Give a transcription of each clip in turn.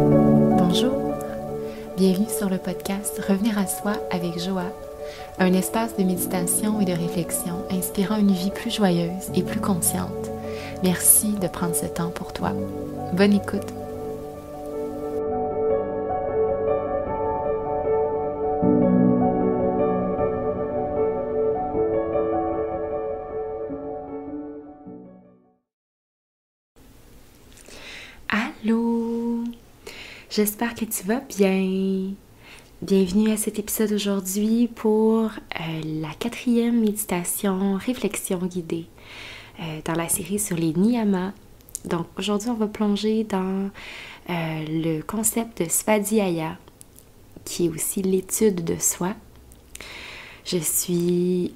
Bonjour, bienvenue sur le podcast Revenir à soi avec Joa, un espace de méditation et de réflexion inspirant une vie plus joyeuse et plus consciente. Merci de prendre ce temps pour toi. Bonne écoute. Allô, j'espère que tu vas bien. Bienvenue à cet épisode aujourd'hui pour la 4e méditation réflexion guidée dans la série sur les niyamas. Donc aujourd'hui on va plonger dans le concept de Svadhyaya, qui est aussi l'étude de soi. Je suis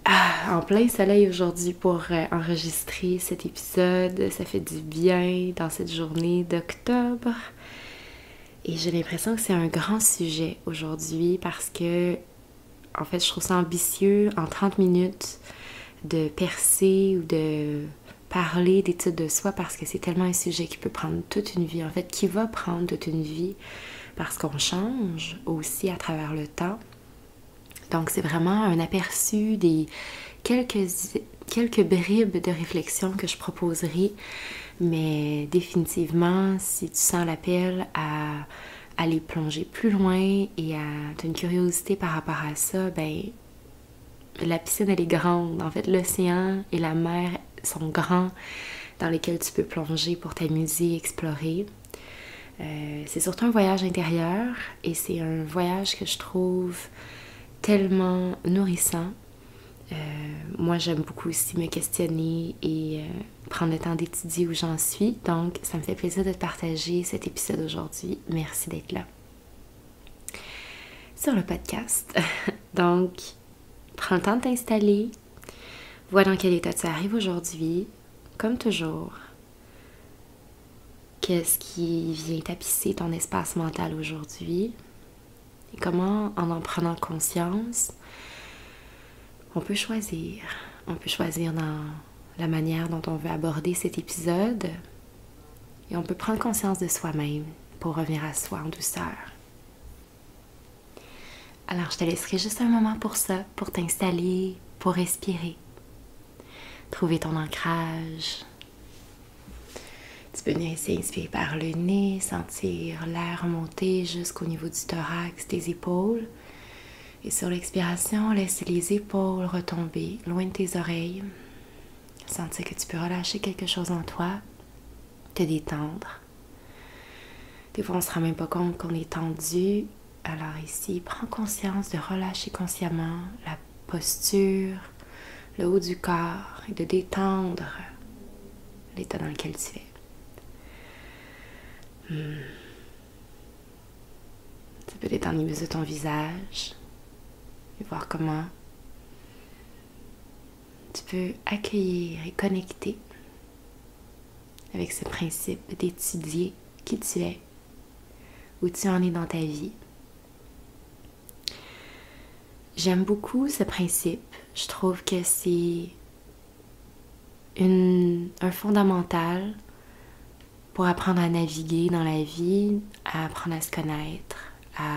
en plein soleil aujourd'hui pour enregistrer cet épisode. Ça fait du bien dans cette journée d'octobre. Et j'ai l'impression que c'est un grand sujet aujourd'hui parce que, en fait, je trouve ça ambitieux en 30 minutes de percer ou de parler d'étude de soi parce que c'est tellement un sujet qui peut prendre toute une vie. En fait, qui va prendre toute une vie parce qu'on change aussi à travers le temps. Donc, c'est vraiment un aperçu des quelques bribes de réflexion que je proposerai. Mais définitivement, si tu sens l'appel à aller plonger plus loin et à t'as une curiosité par rapport à ça, ben la piscine elle est grande. En fait, l'océan et la mer sont grands dans lesquels tu peux plonger pour t'amuser, explorer. C'est surtout un voyage intérieur et c'est un voyage que je trouve tellement nourrissant. Moi, j'aime beaucoup aussi me questionner et prendre le temps d'étudier où j'en suis. Donc, ça me fait plaisir de te partager cet épisode aujourd'hui. Merci d'être là. Sur le podcast. Donc, prends le temps de t'installer. Vois dans quel état tu arrives aujourd'hui. Comme toujours, qu'est-ce qui vient tapisser ton espace mental aujourd'hui? Et comment, en prenant conscience, on peut choisir. On peut choisir dans la manière dont on veut aborder cet épisode et on peut prendre conscience de soi-même pour revenir à soi en douceur. Alors, je te laisserai juste un moment pour ça, pour t'installer, pour respirer. Trouver ton ancrage. Tu peux venir ici inspirer par le nez, sentir l'air monter jusqu'au niveau du thorax, des épaules. Et sur l'expiration, laisse les épaules retomber loin de tes oreilles. Sentir que tu peux relâcher quelque chose en toi, te détendre. Des fois, on ne se rend même pas compte qu'on est tendu. Alors ici, prends conscience de relâcher consciemment la posture, le haut du corps et de détendre l'état dans lequel tu es. Tu peux détendre les muscles de ton visage. Et voir comment tu peux accueillir et connecter avec ce principe d'étudier qui tu es, où tu en es dans ta vie. J'aime beaucoup ce principe. Je trouve que c'est un fondamental pour apprendre à naviguer dans la vie, à apprendre à se connaître, à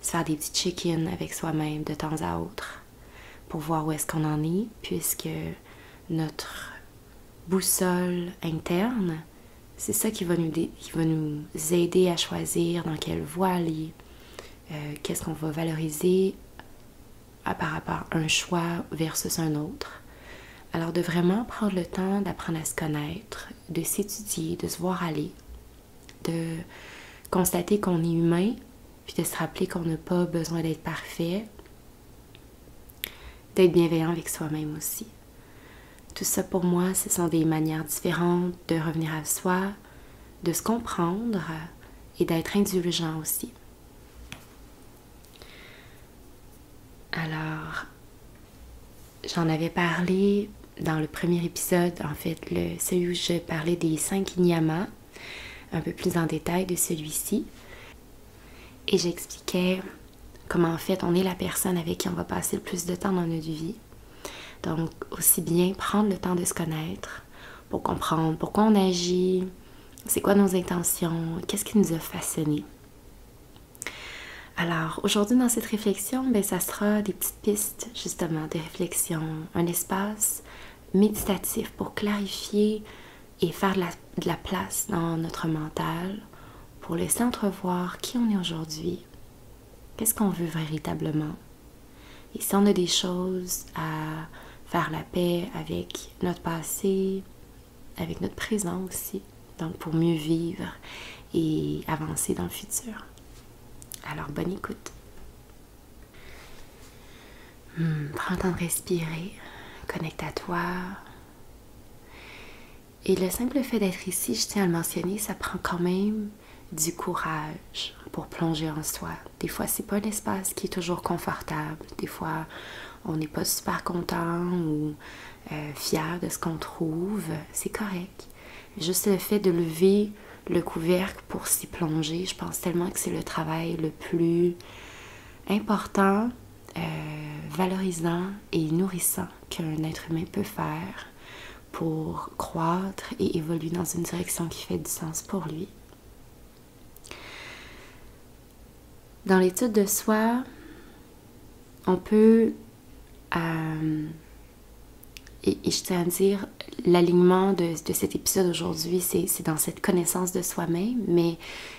se faire des petits check-in avec soi-même de temps à autre pour voir où est-ce qu'on en est, puisque notre boussole interne, c'est ça qui va nous aider à choisir dans quelle voie aller, qu'est-ce qu'on va valoriser par rapport à un choix versus un autre. Alors de vraiment prendre le temps d'apprendre à se connaître, de s'étudier, de se voir aller, de constater qu'on est humain, puis de se rappeler qu'on n'a pas besoin d'être parfait, d'être bienveillant avec soi-même aussi. Tout ça pour moi, ce sont des manières différentes de revenir à soi, de se comprendre et d'être indulgent aussi. Alors, j'en avais parlé dans le premier épisode, en fait, celui où je parlais des 5 niyamas, un peu plus en détail de celui-ci. Et j'expliquais comment en fait on est la personne avec qui on va passer le plus de temps dans notre vie. Donc aussi bien prendre le temps de se connaître pour comprendre pourquoi on agit, C'est quoi nos intentions? Qu'est-ce qui nous a façonnés? Alors, aujourd'hui, dans cette réflexion, ça sera des petites pistes, justement, de réflexion, un espace méditatif pour clarifier et faire de la place dans notre mental pour laisser entrevoir qui on est aujourd'hui, qu'est-ce qu'on veut véritablement. Et si on a des choses à faire la paix avec notre passé, avec notre présent aussi, donc pour mieux vivre et avancer dans le futur. Alors, bonne écoute. Prends le temps de respirer, connecte à toi. Et le simple fait d'être ici, je tiens à le mentionner, ça prend quand même du courage pour plonger en soi. Des fois, c'est pas un espace qui est toujours confortable. Des fois, on n'est pas super content ou fier de ce qu'on trouve. C'est correct. Juste le fait de lever le couvercle pour s'y plonger, je pense tellement que c'est le travail le plus important, valorisant et nourrissant qu'un être humain peut faire pour croître et évoluer dans une direction qui fait du sens pour lui. Dans l'étude de soi, on peut, et je tiens à dire, l'alignement de cet épisode aujourd'hui, c'est dans cette connaissance de soi-même, mais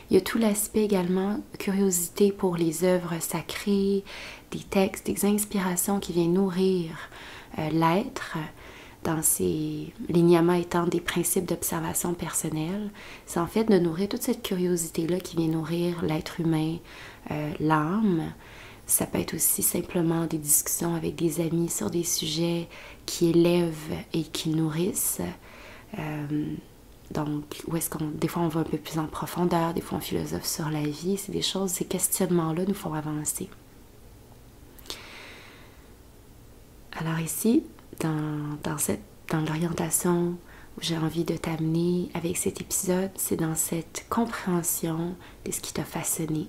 il y a tout l'aspect également, curiosité pour les œuvres sacrées, des textes, des inspirations qui viennent nourrir l'être, dans ces linéaments étant des principes d'observation personnelle. C'est en fait de nourrir toute cette curiosité-là qui vient nourrir l'être humain, l'âme. Ça peut être aussi simplement des discussions avec des amis sur des sujets qui élèvent et qui nourrissent. Donc, où est-ce qu'on, des fois on va un peu plus en profondeur, des fois on philosophe sur la vie. C'est des choses, ces questionnements-là nous font avancer. Alors ici, dans l'orientation où j'ai envie de t'amener avec cet épisode, c'est dans cette compréhension de ce qui t'a façonné,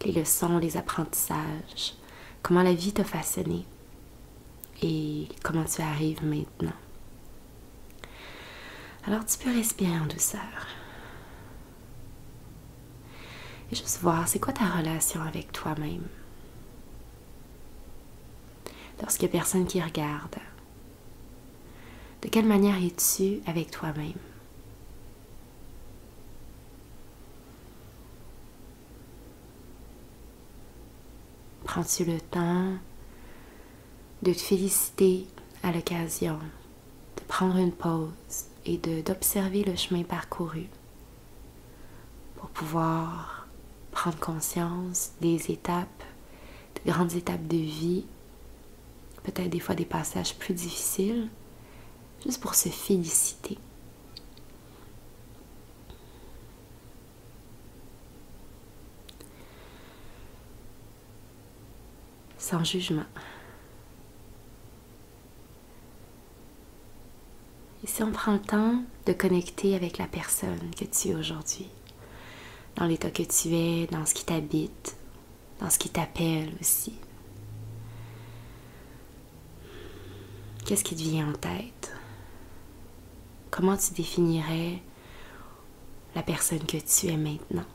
les leçons, les apprentissages, comment la vie t'a façonné et comment tu arrives maintenant. Alors tu peux respirer en douceur et juste voir c'est quoi ta relation avec toi-même. Lorsqu'il n'y a personne qui regarde, de quelle manière es-tu avec toi-même? Prends-tu le temps de te féliciter à l'occasion, de prendre une pause et d'observer le chemin parcouru pour pouvoir prendre conscience des étapes, des grandes étapes de vie, peut-être des fois des passages plus difficiles, juste pour se féliciter. Sans jugement. Et si on prend le temps de connecter avec la personne que tu es aujourd'hui, dans l'état que tu es, dans ce qui t'habite, dans ce qui t'appelle aussi. Qu'est-ce qui te vient en tête? Comment tu définirais la personne que tu es maintenant?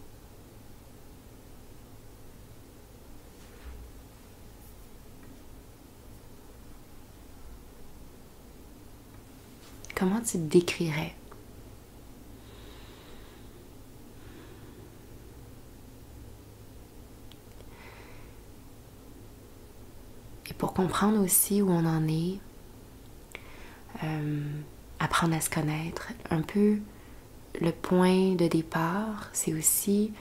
Comment tu te décrirais? Et pour comprendre aussi où on en est, apprendre à se connaître, un peu le point de départ, c'est aussi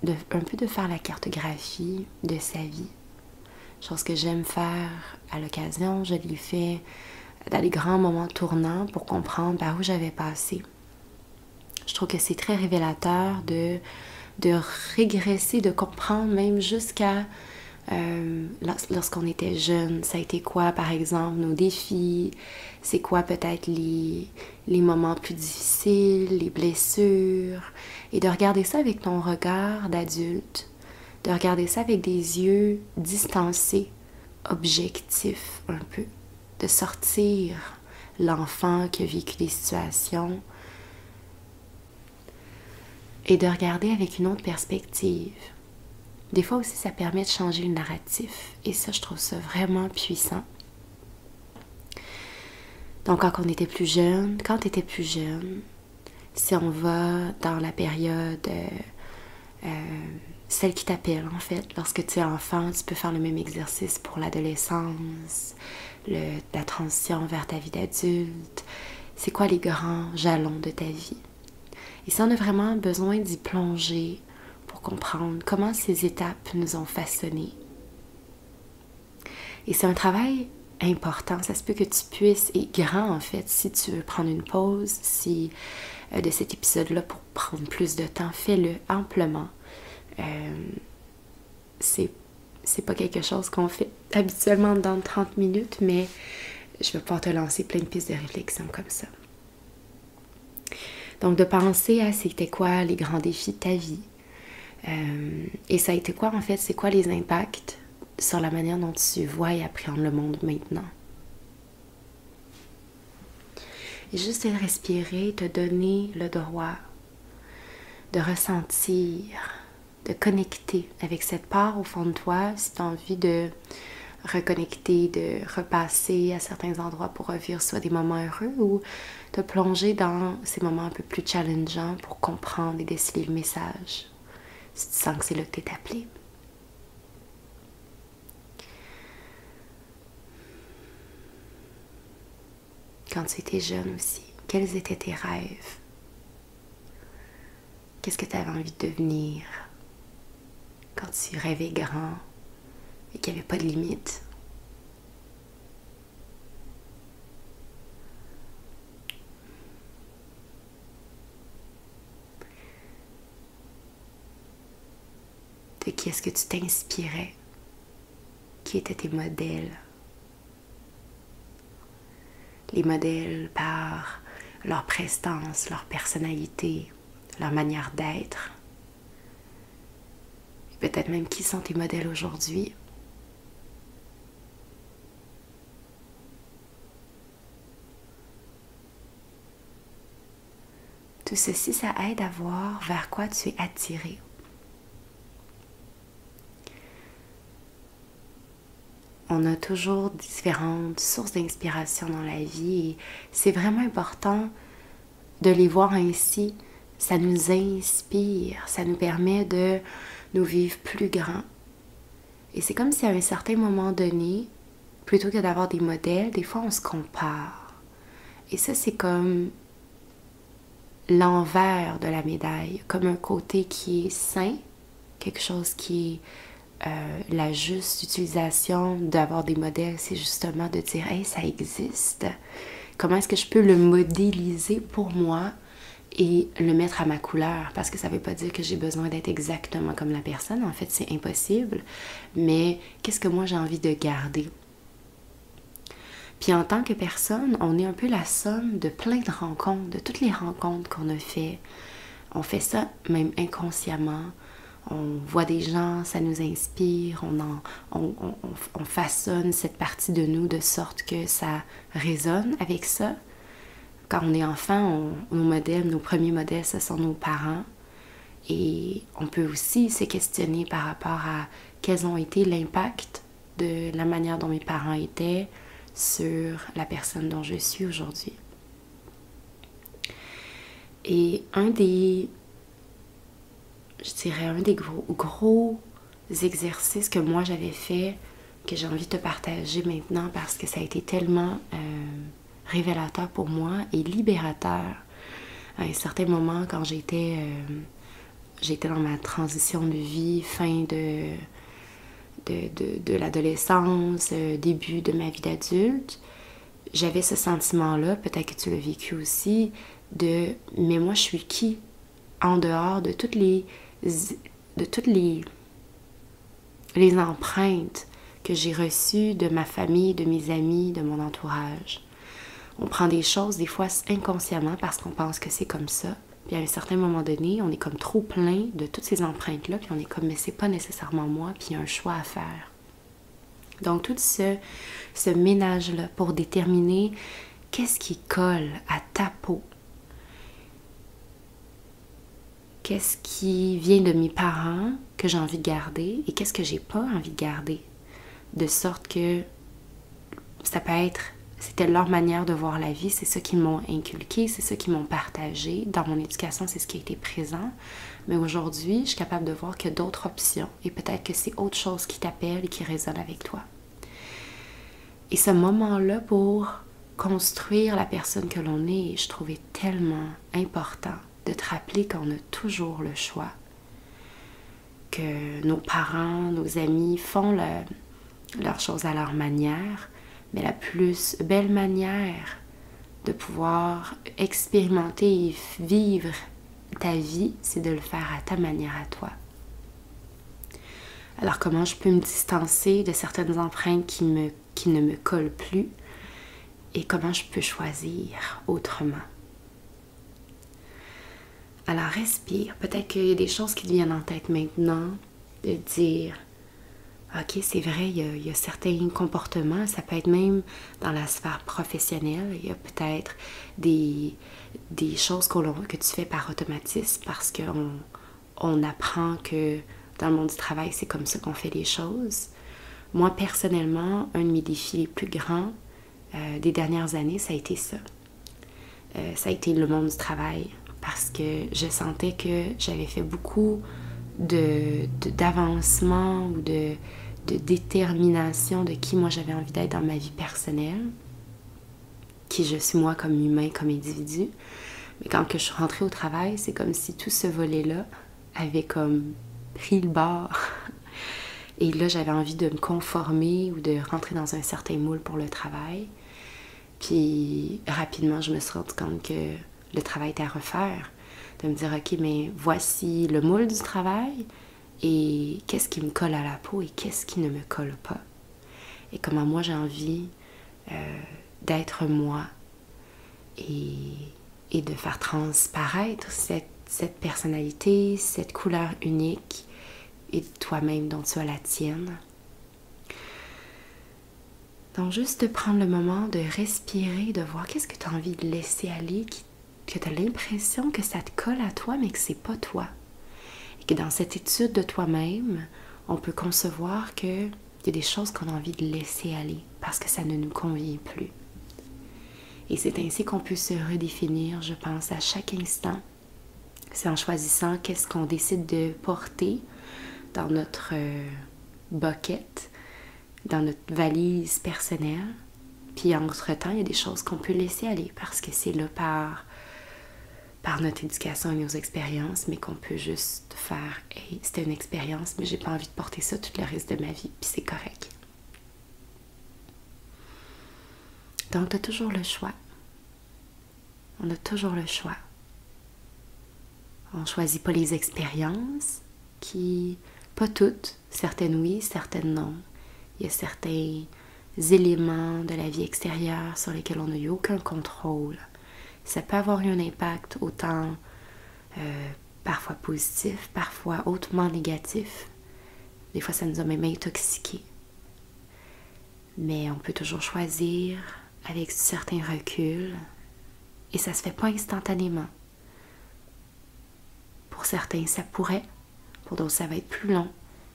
un peu de faire la cartographie de sa vie. Chose que j'aime faire à l'occasion, je l'ai fait dans les grands moments tournants pour comprendre par où j'avais passé. Je trouve que c'est très révélateur de régresser, de comprendre même jusqu'à lorsqu'on était jeune. Ça a été quoi, par exemple, nos défis? C'est quoi peut-être les moments plus difficiles, les blessures? Et de regarder ça avec ton regard d'adulte, de regarder ça avec des yeux distancés, objectifs un peu, de sortir l'enfant qui a vécu des situations et de regarder avec une autre perspective. Des fois aussi, ça permet de changer le narratif. Et ça, je trouve ça vraiment puissant. Donc, quand tu étais plus jeune, si on va dans la période, celle qui t'appelle en fait, lorsque tu es enfant, tu peux faire le même exercice pour l'adolescence, la transition vers ta vie d'adulte. C'est quoi les grands jalons de ta vie? Et si on a vraiment besoin d'y plonger pour comprendre comment ces étapes nous ont façonnés. Et c'est un travail important. Ça se peut que tu puisses, et grand en fait, si tu veux prendre une pause, si de cet épisode-là pour prendre plus de temps, fais-le amplement. C'est pas quelque chose qu'on fait habituellement dans 30 minutes, mais je vais pouvoir te lancer plein de pistes de réflexion comme ça. Donc, de penser à c'était quoi les grands défis de ta vie. Et ça a été quoi en fait, c'est quoi les impacts sur la manière dont tu vois et appréhendes le monde maintenant. Et juste de respirer, te donner le droit de ressentir, de connecter avec cette part au fond de toi, si tu as envie de reconnecter, de repasser à certains endroits pour revivre soit des moments heureux ou te plonger dans ces moments un peu plus challengeants pour comprendre et déceler le message, si tu sens que c'est là que tu es appelé. Quand tu étais jeune aussi, quels étaient tes rêves? Qu'est-ce que tu avais envie de devenir quand tu rêvais grand et qu'il n'y avait pas de limite? De qui est-ce que tu t'inspirais? Qui étaient tes modèles? Les modèles par leur prestance, leur personnalité, leur manière d'être. Et peut-être même qui sont tes modèles aujourd'hui. Tout ceci, ça aide à voir vers quoi tu es attiré. On a toujours différentes sources d'inspiration dans la vie et c'est vraiment important de les voir ainsi. Ça nous inspire, ça nous permet de nous vivre plus grands. Et c'est comme si à un certain moment donné, plutôt que d'avoir des modèles, des fois on se compare. Et ça, c'est comme l'envers de la médaille, comme un côté qui est sain, quelque chose qui est la juste utilisation d'avoir des modèles, c'est justement de dire « Hey, ça existe. Comment est-ce que je peux le modéliser pour moi et le mettre à ma couleur? » Parce que ça ne veut pas dire que j'ai besoin d'être exactement comme la personne. En fait, c'est impossible. Mais qu'est-ce que moi j'ai envie de garder? Puis en tant que personne, on est un peu la somme de plein de rencontres, de toutes les rencontres qu'on a fait. On fait ça même inconsciemment. On voit des gens, ça nous inspire, on façonne cette partie de nous de sorte que ça résonne avec ça. Quand on est enfant, nos modèles, nos premiers modèles, ce sont nos parents. Et on peut aussi se questionner par rapport à quels ont été l'impact de la manière dont mes parents étaient sur la personne dont je suis aujourd'hui. Et un des gros exercices que moi j'avais fait, que j'ai envie de te partager maintenant parce que ça a été tellement révélateur pour moi et libérateur. À un certain moment, quand j'étais dans ma transition de vie, fin de l'adolescence, début de ma vie d'adulte, j'avais ce sentiment-là, peut-être que tu l'as vécu aussi, mais moi je suis qui en dehors de toutes les empreintes que j'ai reçues de ma famille, de mes amis, de mon entourage. On prend des choses des fois inconsciemment parce qu'on pense que c'est comme ça. Puis à un certain moment donné, on est comme trop plein de toutes ces empreintes-là, puis on est comme, mais c'est pas nécessairement moi, puis il y a un choix à faire. Donc tout ce ménage-là pour déterminer qu'est-ce qui colle à ta peau, qu'est-ce qui vient de mes parents que j'ai envie de garder et qu'est-ce que j'ai pas envie de garder. De sorte que ça peut être, c'était leur manière de voir la vie, c'est ça qu'ils m'ont inculqué, c'est ça qu'ils m'ont partagé. Dans mon éducation, c'est ce qui a été présent. Mais aujourd'hui, je suis capable de voir qu'il y a d'autres options et peut-être que c'est autre chose qui t'appelle et qui résonne avec toi. Et ce moment-là pour construire la personne que l'on est, je trouvais tellement important de te rappeler qu'on a toujours le choix, que nos parents, nos amis font leurs choses à leur manière, mais la plus belle manière de pouvoir expérimenter et vivre ta vie, c'est de le faire à ta manière à toi. Alors comment je peux me distancer de certaines empreintes qui ne me collent plus et comment je peux choisir autrement? Alors respire. Peut-être qu'il y a des choses qui te viennent en tête maintenant, de dire ok, c'est vrai, il y a certains comportements, ça peut être même dans la sphère professionnelle, il y a peut-être des choses que tu fais par automatisme parce qu'on apprend que dans le monde du travail, c'est comme ça qu'on fait les choses. Moi, personnellement, un de mes défis les plus grands des dernières années, ça a été ça. Ça a été le monde du travail parce que je sentais que j'avais fait beaucoup d'avancement ou de détermination de qui moi j'avais envie d'être dans ma vie personnelle, qui je suis moi comme humain, comme individu. Mais quand que je suis rentrée au travail, c'est comme si tout ce volet-là avait comme pris le bord. Et là, j'avais envie de me conformer ou de rentrer dans un certain moule pour le travail. Puis rapidement, je me suis rendu compte que le travail était à refaire. De me dire, ok, mais voici le moule du travail et qu'est-ce qui me colle à la peau et qu'est-ce qui ne me colle pas. Et comment moi j'ai envie d'être moi et de faire transparaître cette personnalité, cette couleur unique et toi-même dont tu as la tienne. Donc juste de prendre le moment de respirer, de voir qu'est-ce que tu as envie de laisser aller, que tu as l'impression que ça te colle à toi mais que c'est pas toi. Et que dans cette étude de toi-même, on peut concevoir qu'il y a des choses qu'on a envie de laisser aller parce que ça ne nous convient plus. Et c'est ainsi qu'on peut se redéfinir, je pense, à chaque instant. C'est en choisissant qu'est-ce qu'on décide de porter dans notre bucket, dans notre valise personnelle. Puis entre-temps, il y a des choses qu'on peut laisser aller parce que c'est là par notre éducation et nos expériences, mais qu'on peut juste faire « Hey, c'était une expérience, mais j'ai pas envie de porter ça tout le reste de ma vie, puis c'est correct. » Donc, tu as toujours le choix. On a toujours le choix. On ne choisit pas les expériences pas toutes, certaines oui, certaines non. Il y a certains éléments de la vie extérieure sur lesquels on n'a eu aucun contrôle. Ça peut avoir eu un impact autant parfois positif, parfois hautement négatif. Des fois, ça nous a même intoxiqués. Mais on peut toujours choisir avec certains reculs et ça se fait pas instantanément. Pour certains, ça pourrait. Pour d'autres, ça va être plus long.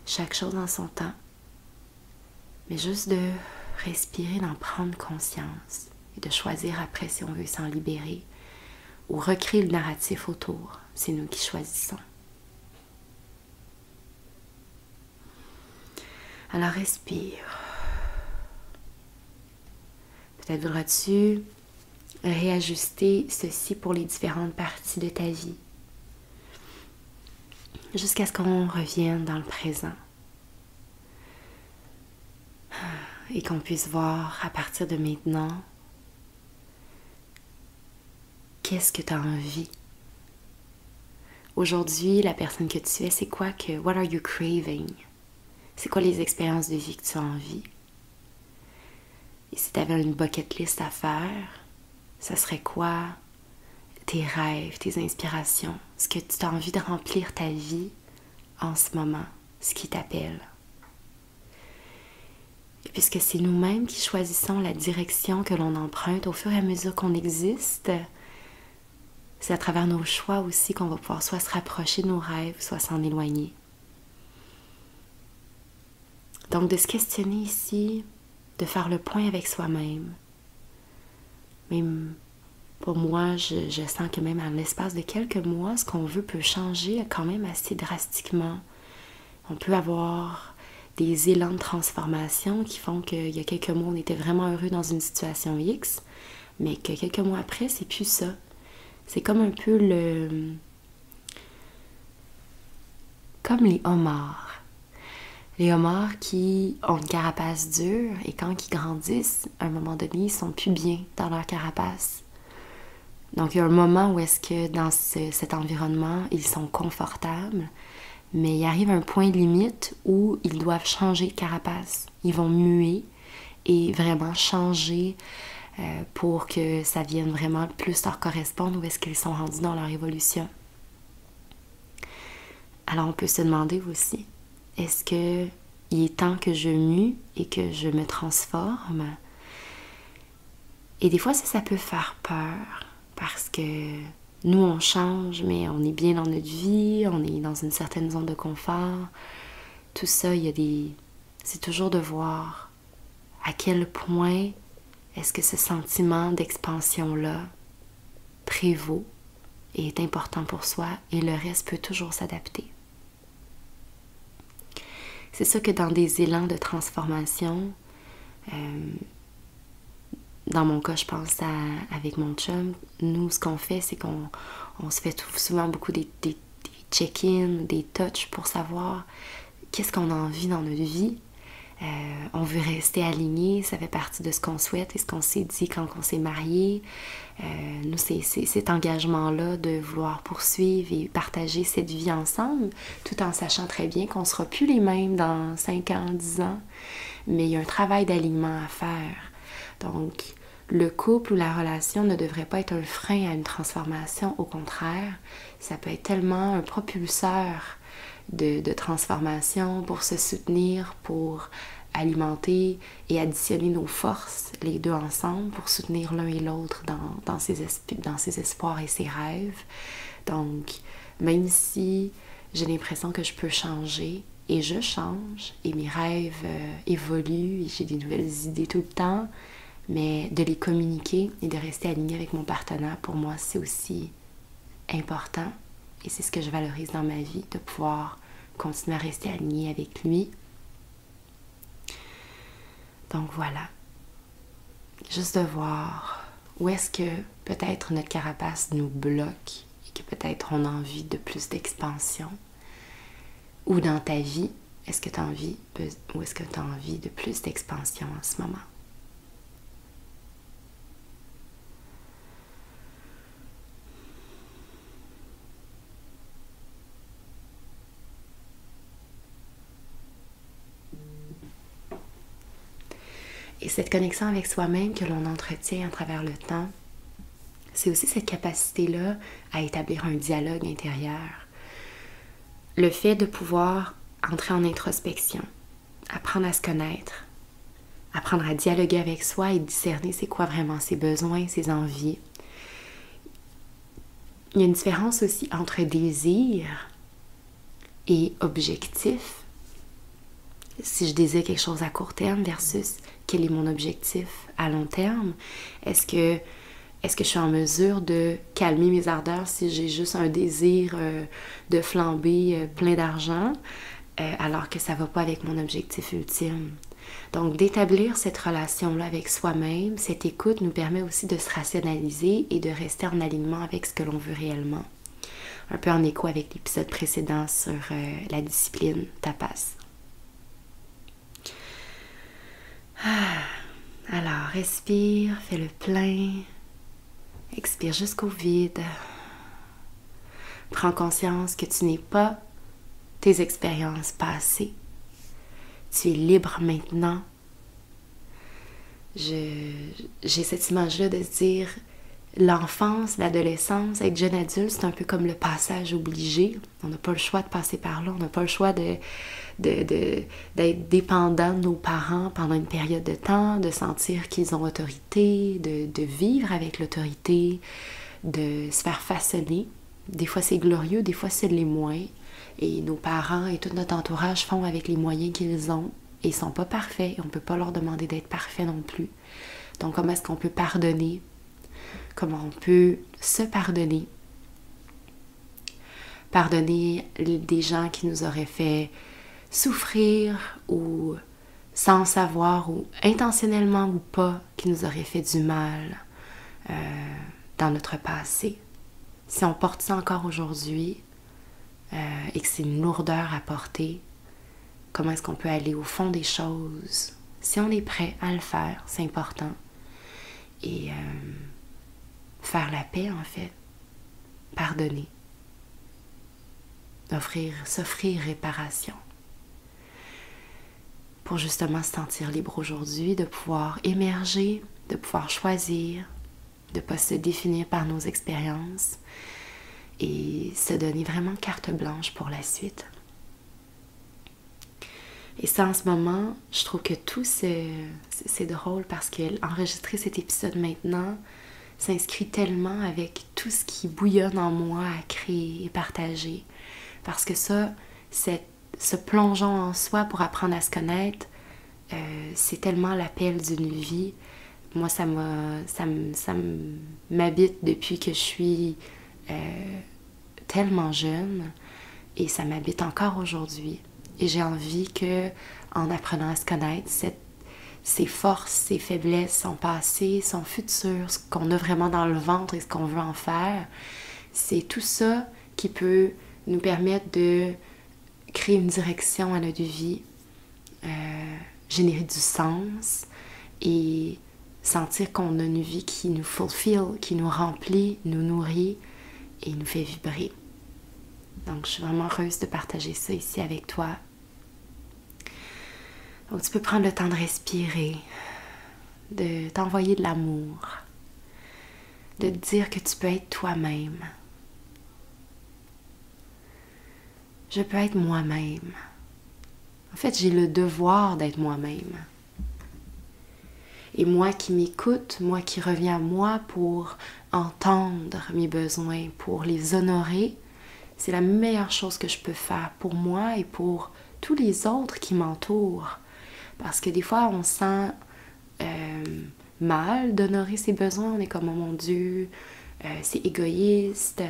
Chaque chose en son temps. Mais juste de respirer, d'en prendre conscience et de choisir après si on veut s'en libérer ou recréer le narratif autour. C'est nous qui choisissons. Alors respire. Peut-être voudras-tu réajuster ceci pour les différentes parties de ta vie. Jusqu'à ce qu'on revienne dans le présent. Et qu'on puisse voir à partir de maintenant qu'est-ce que tu as envie. Aujourd'hui, la personne que tu es, c'est quoi que... What are you craving? C'est quoi les expériences de vie que tu as envie? Et si tu avais une bucket list à faire, ça serait quoi tes rêves, tes inspirations? Ce que tu as envie de remplir ta vie en ce moment, ce qui t'appelle. Et puisque c'est nous-mêmes qui choisissons la direction que l'on emprunte au fur et à mesure qu'on existe, C'est à travers nos choix aussi qu'on va pouvoir soit se rapprocher de nos rêves, soit s'en éloigner. Donc de se questionner ici, de faire le point avec soi-même. Même pour moi, je sens que même en l'espace de quelques mois, ce qu'on veut peut changer quand même assez drastiquement. On peut avoir des élans de transformation qui font qu'il y a quelques mois, on était vraiment heureux dans une situation X, mais que quelques mois après, c'est plus ça. C'est comme un peu comme les homards. Les homards qui ont une carapace dure et quand ils grandissent, à un moment donné, ils sont plus bien dans leur carapace. Donc, il y a un moment où est-ce que dans cet environnement, ils sont confortables, mais il arrive un point limite où ils doivent changer de carapace. Ils vont muer et vraiment changer pour que ça vienne vraiment plus leur correspondre où est-ce qu'ils sont rendus dans leur évolution. Alors, on peut se demander aussi, est-ce qu'il est temps que je mue et que je me transforme? Et des fois, ça peut faire peur parce que nous, on change, mais on est bien dans notre vie, on est dans une certaine zone de confort. Tout ça, c'est toujours de voir à quel point est-ce que ce sentiment d'expansion-là prévaut et est important pour soi et le reste peut toujours s'adapter. C'est ça que dans des élans de transformation, dans mon cas, je pense avec mon chum, nous, ce qu'on fait, c'est qu'on se fait souvent beaucoup des check-in, des touches pour savoir qu'est-ce qu'on a envie dans notre vie. On veut rester aligné, ça fait partie de ce qu'on souhaite et ce qu'on s'est dit quand on s'est marié. Nous, c'est cet engagement-là de vouloir poursuivre et partager cette vie ensemble, tout en sachant très bien qu'on ne sera plus les mêmes dans 5 ans, 10 ans, mais il y a un travail d'alignement à faire. Donc, le couple ou la relation ne devrait pas être un frein à une transformation, au contraire, ça peut être tellement un propulseur de transformation pour se soutenir, pour alimenter et additionner nos forces, les deux ensemble, pour soutenir l'un et l'autre dans ses espoirs et ses rêves. Donc, même si j'ai l'impression que je peux changer, et je change, et mes rêves évoluent, et j'ai des nouvelles idées tout le temps, mais de les communiquer et de rester aligné avec mon partenaire, pour moi, c'est aussi important. Et c'est ce que je valorise dans ma vie, de pouvoir continuer à rester alignée avec lui. Donc voilà. Juste de voir où est-ce que peut-être notre carapace nous bloque et que peut-être on a envie de plus d'expansion. Ou dans ta vie, est-ce que tu as envie de plus d'expansion en ce moment? Et cette connexion avec soi-même que l'on entretient à travers le temps, c'est aussi cette capacité-là à établir un dialogue intérieur. Le fait de pouvoir entrer en introspection, apprendre à se connaître, apprendre à dialoguer avec soi et discerner c'est quoi vraiment ses besoins, ses envies. Il y a une différence aussi entre désir et objectif. Si je désire quelque chose à court terme versus quel est mon objectif à long terme, est-ce que je suis en mesure de calmer mes ardeurs si j'ai juste un désir de flamber plein d'argent alors que ça ne va pas avec mon objectif ultime? Donc, d'établir cette relation-là avec soi-même, cette écoute nous permet aussi de se rationaliser et de rester en alignement avec ce que l'on veut réellement. Un peu en écho avec l'épisode précédent sur la discipline tapas. Alors, respire, fais le plein, expire jusqu'au vide. Prends conscience que tu n'es pas tes expériences passées. Tu es libre maintenant. J'ai cette image-là de se dire l'enfance, l'adolescence, être jeune adulte, c'est un peu comme le passage obligé. On n'a pas le choix de passer par là, on n'a pas le choix d'être dépendant de nos parents pendant une période de temps, de sentir qu'ils ont autorité, de vivre avec l'autorité, de se faire façonner. Des fois c'est glorieux, des fois c'est les moins. Et nos parents et tout notre entourage font avec les moyens qu'ils ont. Et ils ne sont pas parfaits. Et on ne peut pas leur demander d'être parfaits non plus. Donc comment est-ce qu'on peut pardonner? Comment on peut se pardonner? Pardonner des gens qui nous auraient fait souffrir ou sans savoir ou intentionnellement ou pas qui nous auraient fait du mal dans notre passé. Si on porte ça encore aujourd'hui et que c'est une lourdeur à porter, comment est-ce qu'on peut aller au fond des choses? Si on est prêt à le faire, c'est important. Et faire la paix, en fait. Pardonner. S'offrir réparation. Pour justement se sentir libre aujourd'hui, de pouvoir émerger, de pouvoir choisir, de ne pas se définir par nos expériences et se donner vraiment carte blanche pour la suite. Et ça, en ce moment, je trouve que tout c'est drôle parce qu'enregistrer cet épisode maintenant s'inscrit tellement avec tout ce qui bouillonne en moi à créer et partager. Parce que ça, ce plongeon en soi pour apprendre à se connaître, c'est tellement l'appel d'une vie. Moi, ça m'habite depuis que je suis tellement jeune et ça m'habite encore aujourd'hui. Et j'ai envie que, en apprenant à se connaître, ses forces, ses faiblesses, son passé, son futur, ce qu'on a vraiment dans le ventre et ce qu'on veut en faire, c'est tout ça qui peut nous permettre de créer une direction à notre vie, générer du sens et sentir qu'on a une vie qui nous fulfill, qui nous remplit, nous nourrit et nous fait vibrer. Donc, je suis vraiment heureuse de partager ça ici avec toi. Donc, tu peux prendre le temps de respirer, de t'envoyer de l'amour, de te dire que tu peux être toi-même. Je peux être moi-même. En fait, j'ai le devoir d'être moi-même. Et moi qui m'écoute, moi qui reviens à moi pour entendre mes besoins, pour les honorer, c'est la meilleure chose que je peux faire pour moi et pour tous les autres qui m'entourent. Parce que des fois, on sent mal d'honorer ses besoins. On est comme, oh mon Dieu, c'est égoïste.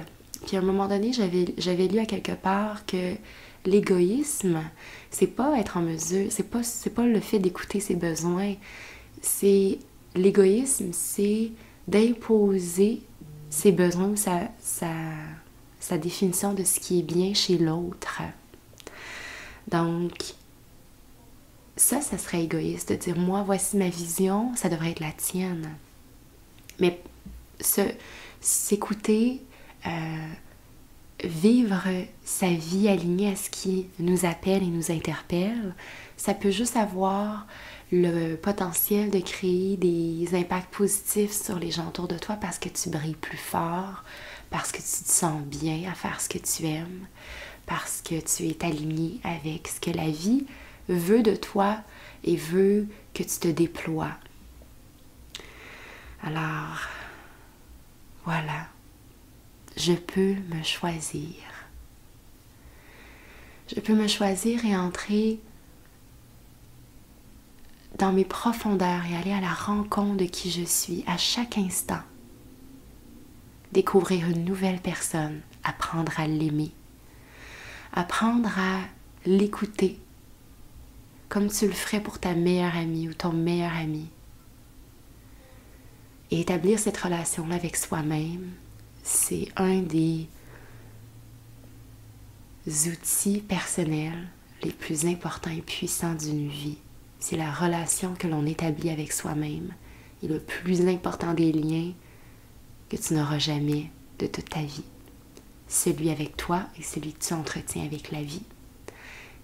Puis à un moment donné, j'avais lu à quelque part que l'égoïsme, c'est pas être en mesure, c'est pas le fait d'écouter ses besoins. L'égoïsme, c'est d'imposer ses besoins, sa définition de ce qui est bien chez l'autre. Donc, ça serait égoïste de dire, moi, voici ma vision, ça devrait être la tienne. Mais s'écouter, vivre sa vie alignée à ce qui nous appelle et nous interpelle, ça peut juste avoir le potentiel de créer des impacts positifs sur les gens autour de toi parce que tu brilles plus fort, parce que tu te sens bien à faire ce que tu aimes, parce que tu es aligné avec ce que la vie veut de toi et veut que tu te déploies. Alors, voilà, je peux me choisir. Je peux me choisir et entrer dans mes profondeurs et aller à la rencontre de qui je suis à chaque instant. Découvrir une nouvelle personne, apprendre à l'aimer, apprendre à l'écouter comme tu le ferais pour ta meilleure amie ou ton meilleur ami. Et établir cette relation-là avec soi-même, c'est un des outils personnels les plus importants et puissants d'une vie. C'est la relation que l'on établit avec soi-même et le plus important des liens que tu n'auras jamais de toute ta vie. Celui avec toi et celui que tu entretiens avec la vie.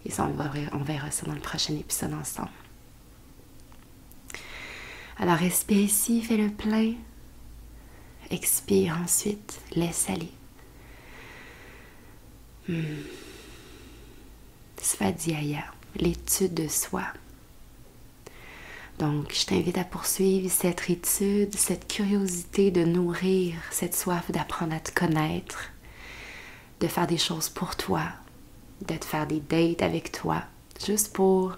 Et ça, on verra ça dans le prochain épisode ensemble. Alors, respire ici, fais le plein. Expire ensuite, laisse aller. Svadhyaya, l'étude de soi. Donc, je t'invite à poursuivre cette étude, cette curiosité de nourrir cette soif d'apprendre à te connaître, de faire des choses pour toi, de te faire des dates avec toi, juste pour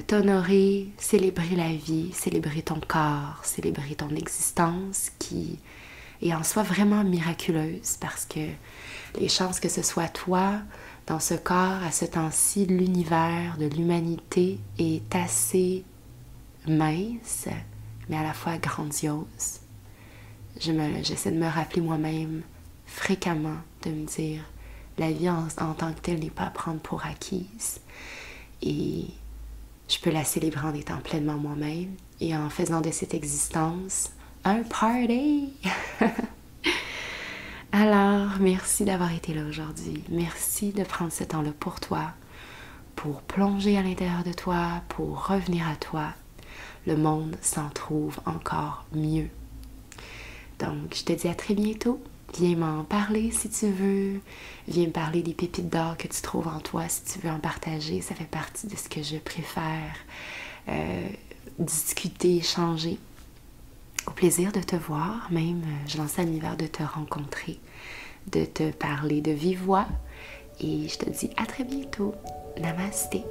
t'honorer, célébrer la vie, célébrer ton corps, célébrer ton existence qui est en soi vraiment miraculeuse parce que les chances que ce soit toi, dans ce corps, à ce temps-ci, l'univers de l'humanité est assez mince, mais à la fois grandiose. J'essaie de me rappeler moi-même fréquemment, de me dire, la vie en tant que telle n'est pas à prendre pour acquise. Et je peux la célébrer en étant pleinement moi-même et en faisant de cette existence un party! Alors, merci d'avoir été là aujourd'hui. Merci de prendre ce temps-là pour toi, pour plonger à l'intérieur de toi, pour revenir à toi. Le monde s'en trouve encore mieux. Donc, je te dis à très bientôt. Viens m'en parler si tu veux. Viens me parler des pépites d'or que tu trouves en toi si tu veux en partager. Ça fait partie de ce que je préfère discuter, échanger. Au plaisir de te voir, même je lance à l'univers de te rencontrer, de te parler de vive voix. Et je te dis à très bientôt. Namasté.